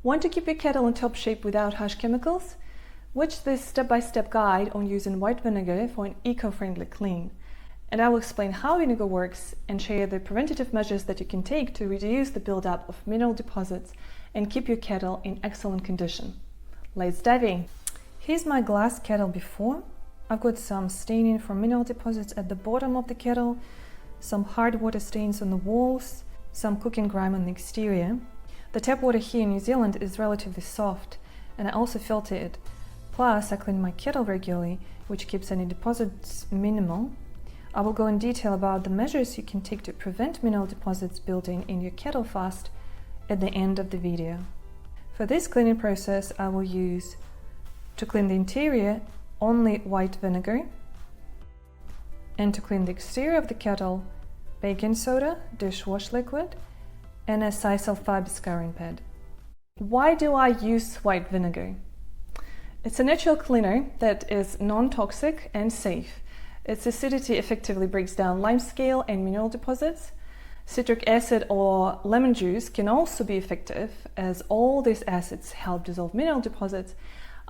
Want to keep your kettle in top shape without harsh chemicals? Watch this step-by-step guide on using white vinegar for an eco-friendly clean. And I will explain how vinegar works and share the preventative measures that you can take to reduce the buildup of mineral deposits and keep your kettle in excellent condition. Let's dive in. Here's my glass kettle before. I've got some staining from mineral deposits at the bottom of the kettle, some hard water stains on the walls, some cooking grime on the exterior. The tap water here in New Zealand is relatively soft, and I also filter it. Plus, I clean my kettle regularly, which keeps any deposits minimal. I will go in detail about the measures you can take to prevent mineral deposits building in your kettle fast at the end of the video. For this cleaning process, I will use, to clean the interior, only white vinegar, and to clean the exterior of the kettle, baking soda, dishwash liquid, and a sisal fiber scouring pad. Why do I use white vinegar? It's a natural cleaner that is non-toxic and safe. Its acidity effectively breaks down limescale and mineral deposits. Citric acid or lemon juice can also be effective, as all these acids help dissolve mineral deposits.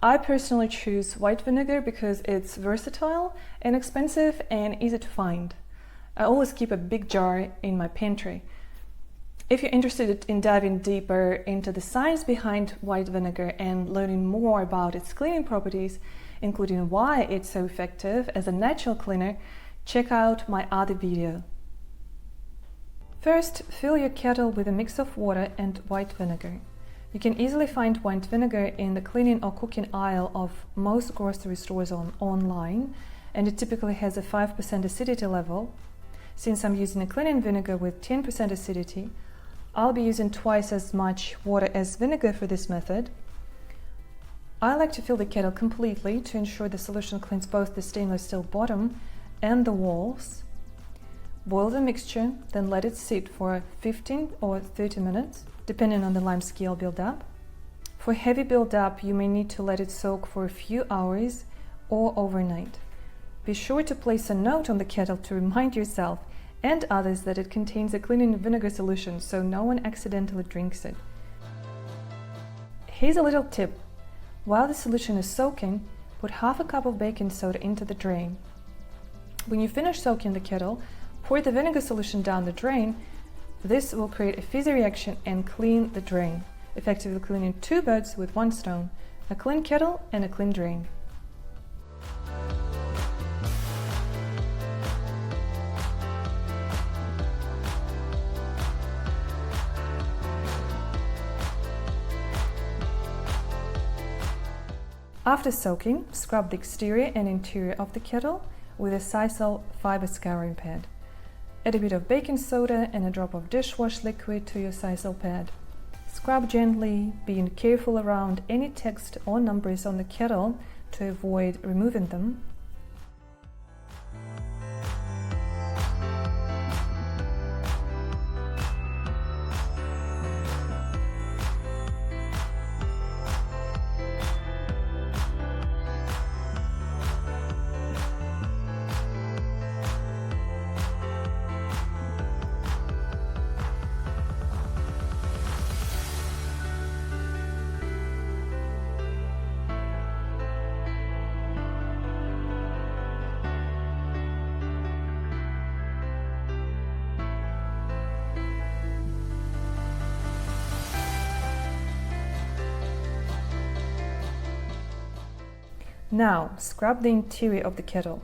I personally choose white vinegar because it's versatile, inexpensive, and easy to find. I always keep a big jar in my pantry. If you're interested in diving deeper into the science behind white vinegar and learning more about its cleaning properties, including why it's so effective as a natural cleaner, check out my other video. First, fill your kettle with a mix of water and white vinegar. You can easily find white vinegar in the cleaning or cooking aisle of most grocery stores online, and it typically has a 5% acidity level. Since I'm using a cleaning vinegar with 10% acidity, I'll be using twice as much water as vinegar for this method. I like to fill the kettle completely to ensure the solution cleans both the stainless steel bottom and the walls. Boil the mixture, then let it sit for 15 or 30 minutes, depending on the limescale buildup. For heavy buildup, you may need to let it soak for a few hours or overnight. Be sure to place a note on the kettle to remind yourself and others that it contains a cleaning vinegar solution so no one accidentally drinks it. Here's a little tip. While the solution is soaking, put half a cup of baking soda into the drain. When you finish soaking the kettle, pour the vinegar solution down the drain. This will create a fizzy reaction and clean the drain, effectively cleaning two birds with one stone, a clean kettle and a clean drain. After soaking, scrub the exterior and interior of the kettle with a sisal fiber scouring pad. Add a bit of baking soda and a drop of dishwash liquid to your sisal pad. Scrub gently, being careful around any text or numbers on the kettle to avoid removing them. Now, scrub the interior of the kettle.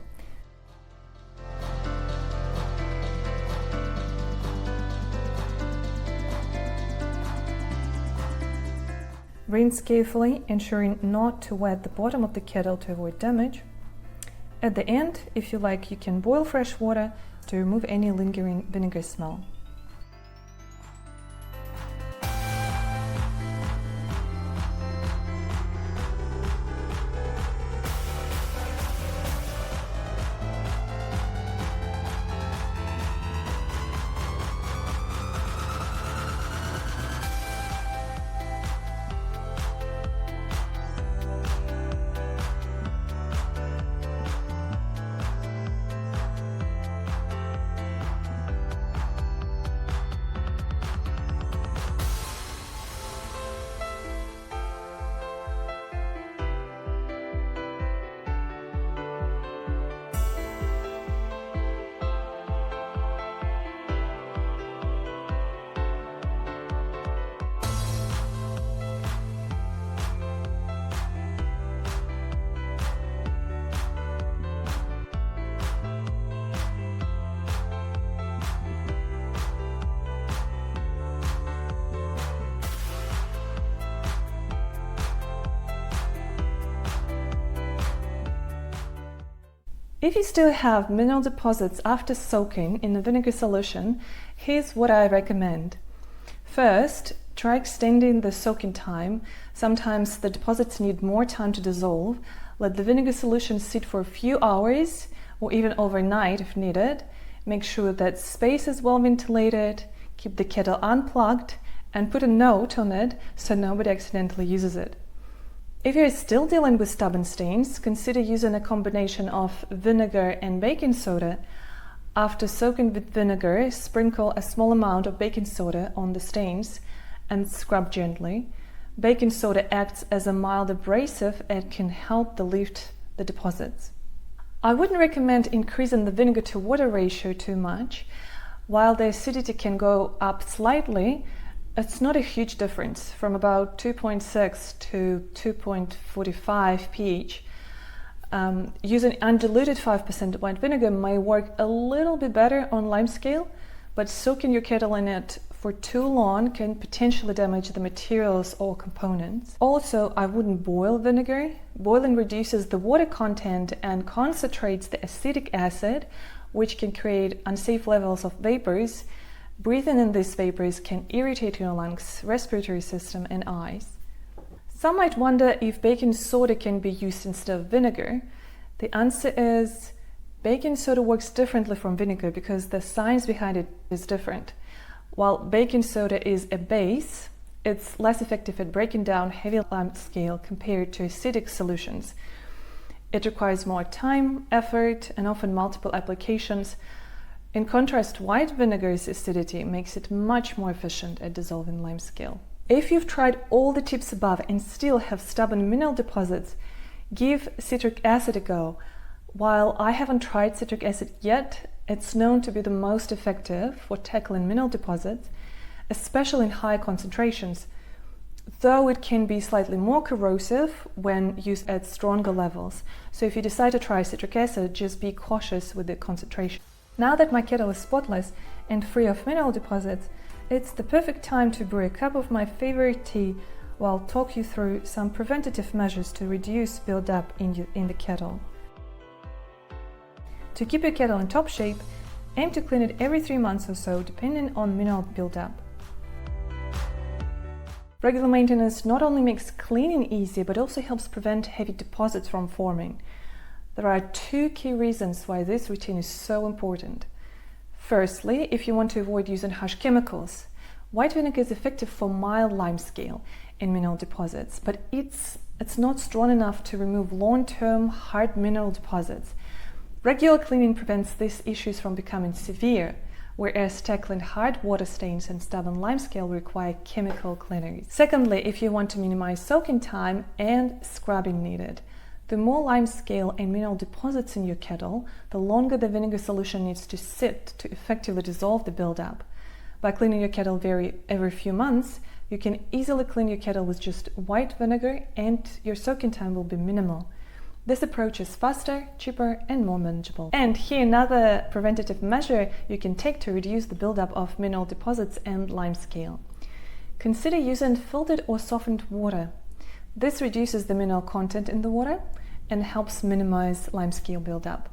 Rinse carefully, ensuring not to wet the bottom of the kettle to avoid damage. At the end, if you like, you can boil fresh water to remove any lingering vinegar smell. If you still have mineral deposits after soaking in a vinegar solution, here's what I recommend. First, try extending the soaking time. Sometimes the deposits need more time to dissolve. Let the vinegar solution sit for a few hours or even overnight if needed. Make sure that space is well ventilated, keep the kettle unplugged, and put a note on it so nobody accidentally uses it. If you're still dealing with stubborn stains, consider using a combination of vinegar and baking soda. After soaking with vinegar, sprinkle a small amount of baking soda on the stains and scrub gently. Baking soda acts as a mild abrasive and can help lift the deposits. I wouldn't recommend increasing the vinegar to water ratio too much. While the acidity can go up slightly, it's not a huge difference, from about 2.6 to 2.45 pH. Using undiluted 5% white vinegar may work a little bit better on lime scale, but soaking your kettle in it for too long can potentially damage the materials or components. Also, I wouldn't boil vinegar. Boiling reduces the water content and concentrates the acetic acid, which can create unsafe levels of vapors. Breathing in these vapors can irritate your lungs, respiratory system, and eyes. Some might wonder if baking soda can be used instead of vinegar. The answer is baking soda works differently from vinegar because the science behind it is different. While baking soda is a base, it's less effective at breaking down heavy lime scale compared to acidic solutions. It requires more time, effort, and often multiple applications. In contrast, white vinegar's acidity makes it much more efficient at dissolving lime scale. If you've tried all the tips above and still have stubborn mineral deposits, give citric acid a go. While I haven't tried citric acid yet, it's known to be the most effective for tackling mineral deposits, especially in high concentrations, though it can be slightly more corrosive when used at stronger levels. So if you decide to try citric acid, just be cautious with the concentration. Now that my kettle is spotless and free of mineral deposits, it's the perfect time to brew a cup of my favorite tea while I'll talk you through some preventative measures to reduce buildup in the kettle. To keep your kettle in top shape, aim to clean it every 3 months or so, depending on mineral buildup. Regular maintenance not only makes cleaning easier, but also helps prevent heavy deposits from forming. There are 2 key reasons why this routine is so important. Firstly, if you want to avoid using harsh chemicals, white vinegar is effective for mild lime scale and mineral deposits, but it's not strong enough to remove long-term hard mineral deposits. Regular cleaning prevents these issues from becoming severe, whereas tackling hard water stains and stubborn lime scale require chemical cleaners. Secondly, if you want to minimize soaking time and scrubbing needed, the more lime scale and mineral deposits in your kettle, the longer the vinegar solution needs to sit to effectively dissolve the buildup. By cleaning your kettle every few months, you can easily clean your kettle with just white vinegar and your soaking time will be minimal. This approach is faster, cheaper, and more manageable. And here another preventative measure you can take to reduce the buildup of mineral deposits and lime scale. Consider using filtered or softened water. This reduces the mineral content in the water and helps minimize lime scale buildup.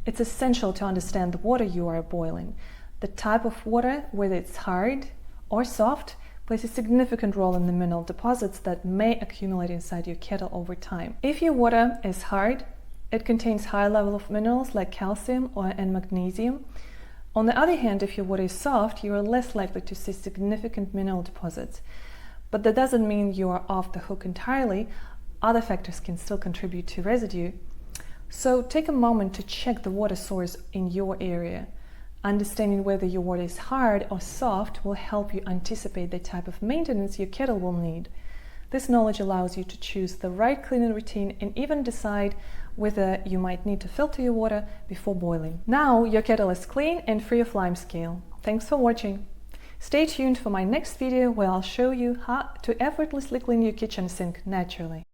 It's essential to understand the water you are boiling. The type of water, whether it's hard or soft, plays a significant role in the mineral deposits that may accumulate inside your kettle over time. If your water is hard, it contains high level of minerals like calcium and magnesium. On the other hand, if your water is soft, you are less likely to see significant mineral deposits. But that doesn't mean you are off the hook entirely. Other factors can still contribute to residue. So take a moment to check the water source in your area. Understanding whether your water is hard or soft will help you anticipate the type of maintenance your kettle will need. This knowledge allows you to choose the right cleaning routine and even decide whether you might need to filter your water before boiling. Now your kettle is clean and free of lime scale. Thanks for watching. Stay tuned for my next video where I'll show you how to effortlessly clean your kitchen sink naturally.